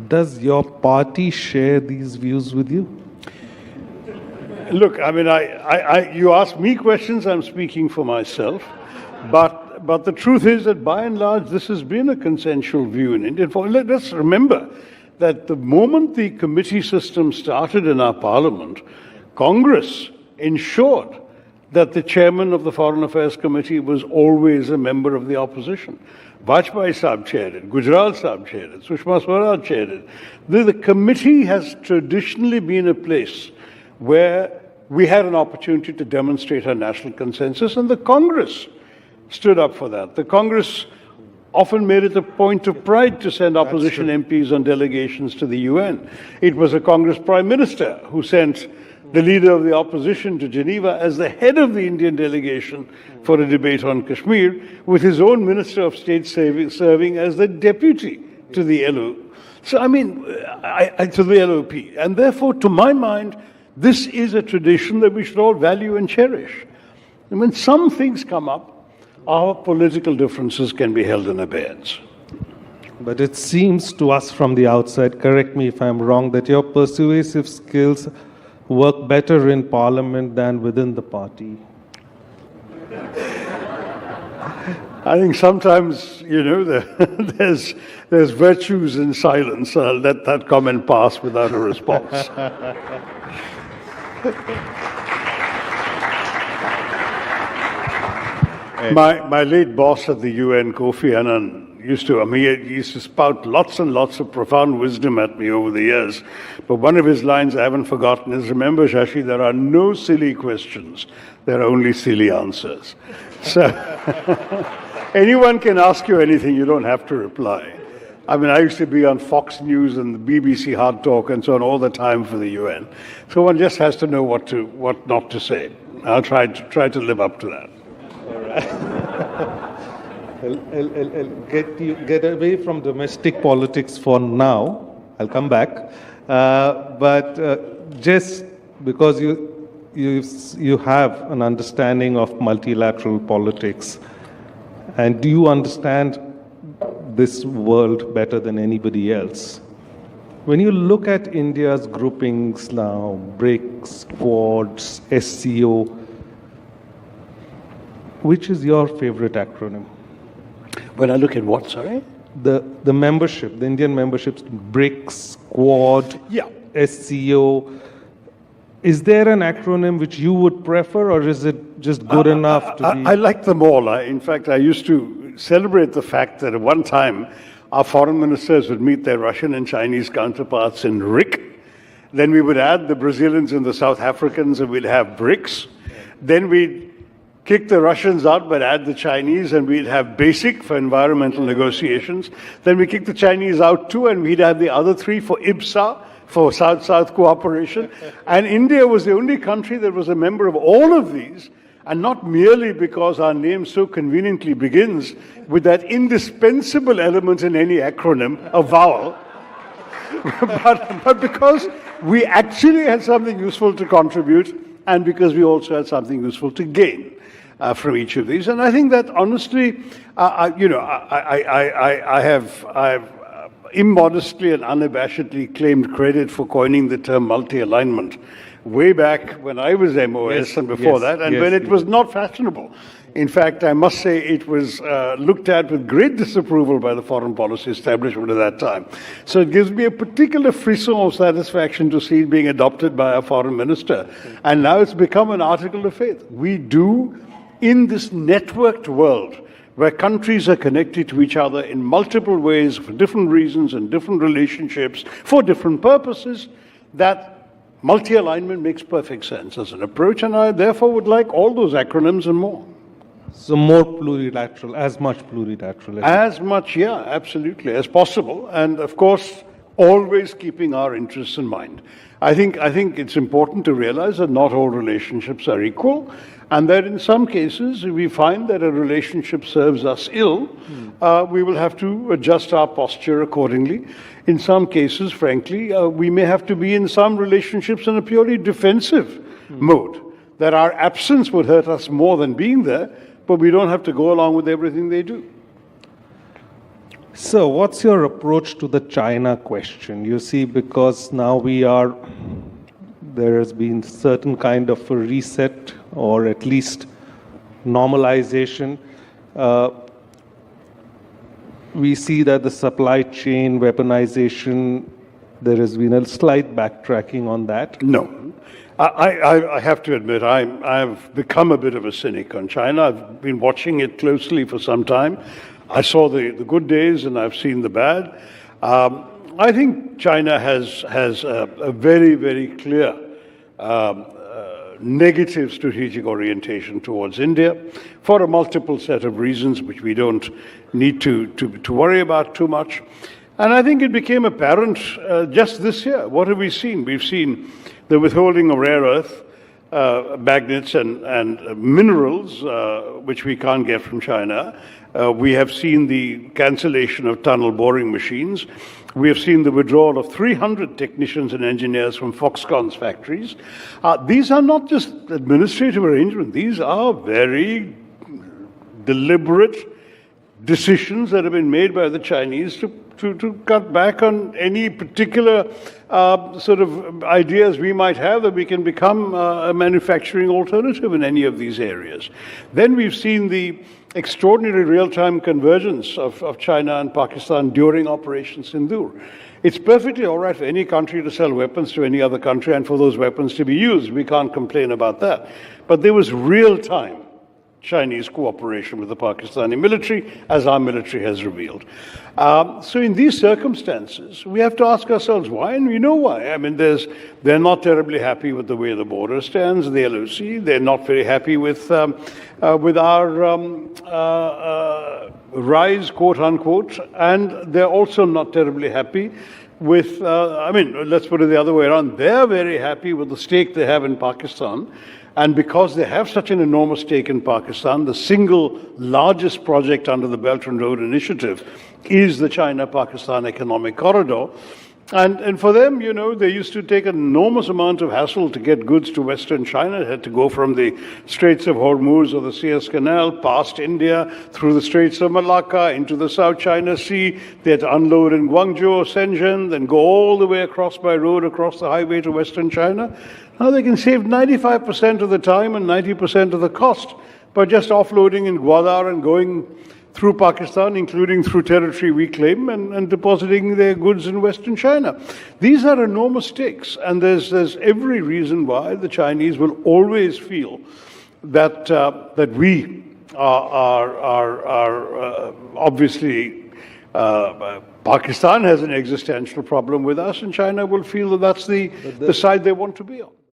Does your party share these views with you? Look, I mean, you ask me questions, I'm speaking for myself. But the truth is that by and large, this has been a consensual view in India. Let's remember that the moment the committee system started in our parliament, Congress ensured that the chairman of the Foreign Affairs Committee was always a member of the opposition. Vajpayee Sahib chaired it, Gujral Sahib chaired it, Sushma Swaraj chaired it. The committee has traditionally been a place where we had an opportunity to demonstrate our national consensus, and the Congress stood up for that. The Congress often made it a point of pride to send opposition MPs on delegations to the UN. It was a Congress Prime Minister who sent the leader of the opposition to Geneva as the head of the Indian delegation for a debate on Kashmir, with his own Minister of State serving as the deputy to the LO. So, I mean, to the LOP. And therefore, to my mind, this is a tradition that we should all value and cherish. And when some things come up, our political differences can be held in abeyance. But it seems to us from the outside, correct me if I'm wrong, that your persuasive skills work better in parliament than within the party. I think sometimes, there's virtues in silence. I'll let that comment pass without a response. My late boss at the UN, Kofi Annan, he used to spout lots and lots of profound wisdom at me over the years. But one of his lines I haven't forgotten is, remember, Shashi, there are no silly questions. There are only silly answers. So anyone can ask you anything. You don't have to reply. I mean, I used to be on Fox News and the BBC Hard Talk and so on all the time for the UN. So one just has to know what not to say. I'll try to live up to that. All right. I'll get away from domestic politics for now. I'll come back. But just because you have an understanding of multilateral politics, and do you understand this world better than anybody else? When you look at India's groupings now, BRICS, Quads, SCO, which is your favorite acronym? When I look at what, sorry? The membership, the Indian memberships, BRICS, Quad, SCO. Is there an acronym which you would prefer, or is it just good enough to be? I like them all. In fact, I used to celebrate the fact that at one time our foreign ministers would meet their Russian and Chinese counterparts in RIC. Then we would add the Brazilians and the South Africans, and we'd have BRICS. Then we'd kick the Russians out, but add the Chinese, and we'd have BASIC for environmental negotiations. Then we kick the Chinese out too, and we'd have the other three for IBSA, for South-South cooperation. And India was the only country that was a member of all of these, and not merely because our name so conveniently begins with that indispensable element in any acronym, a vowel, but because we actually had something useful to contribute, and because we also had something useful to gain from each of these. And I think that honestly, I have immodestly and unabashedly claimed credit for coining the term multi-alignment way back when I was MOS and before that, and when it was not fashionable. In fact, I must say it was looked at with great disapproval by the foreign policy establishment at that time. So it gives me a particular frisson of satisfaction to see it being adopted by our foreign minister. And now it's become an article of faith. We do, in this networked world, where countries are connected to each other in multiple ways for different reasons and different relationships for different purposes, that multi-alignment makes perfect sense as an approach, and I therefore would like all those acronyms and more. So more plurilateral, as much plurilateral. As much, yeah, absolutely, as possible, and of course, always keeping our interests in mind. I think it's important to realize that not all relationships are equal, and that in some cases, if we find that a relationship serves us ill, we will have to adjust our posture accordingly. In some cases, frankly, we may have to be in some relationships in a purely defensive mode, that our absence would hurt us more than being there, but we don't have to go along with everything they do. So, what's your approach to the China question? You see, because now there has been certain kind of a reset or at least normalization. We see that the supply chain weaponization, there has been a slight backtracking on that. No. I have to admit, I've become a bit of a cynic on China. I've been watching it closely for some time. I saw the good days and I've seen the bad. I think China has a very, very clear negative strategic orientation towards India for a multiple set of reasons, which we don't need to worry about too much. And I think it became apparent just this year. What have we seen? We've seen the withholding of rare earth magnets and minerals, which we can't get from China. We have seen the cancellation of tunnel boring machines. We have seen the withdrawal of 300 technicians and engineers from Foxconn's factories. These are not just administrative arrangements. These are very deliberate decisions that have been made by the Chinese to cut back on any particular sort of ideas we might have that we can become a manufacturing alternative in any of these areas. Then we've seen the extraordinary real-time convergence of China and Pakistan during Operation Sindoor. It's perfectly all right for any country to sell weapons to any other country and for those weapons to be used. We can't complain about that. But there was real-time Chinese cooperation with the Pakistani military, as our military has revealed. So in these circumstances, we have to ask ourselves why, and we know why. I mean, they're not terribly happy with the way the border stands, the LOC. They're not very happy with our rise, quote unquote, and they're also not terribly happy with, let's put it the other way around. They're very happy with the stake they have in Pakistan. And because they have such an enormous stake in Pakistan, the single largest project under the Belt and Road Initiative is the China-Pakistan Economic Corridor. And for them, you know, they used to take an enormous amount of hassle to get goods to Western China. They had to go from the Straits of Hormuz or the Suez Canal, past India, through the Straits of Malacca, into the South China Sea. They had to unload in Guangzhou or Shenzhen, then go all the way across by road, across the highway to Western China. Now they can save 95% of the time and 90% of the cost by just offloading in Gwadar and going through Pakistan, including through territory we claim, and depositing their goods in Western China. These are enormous stakes, and there's every reason why the Chinese will always feel that we are obviously Pakistan has an existential problem with us, and China will feel that that's the side they want to be on.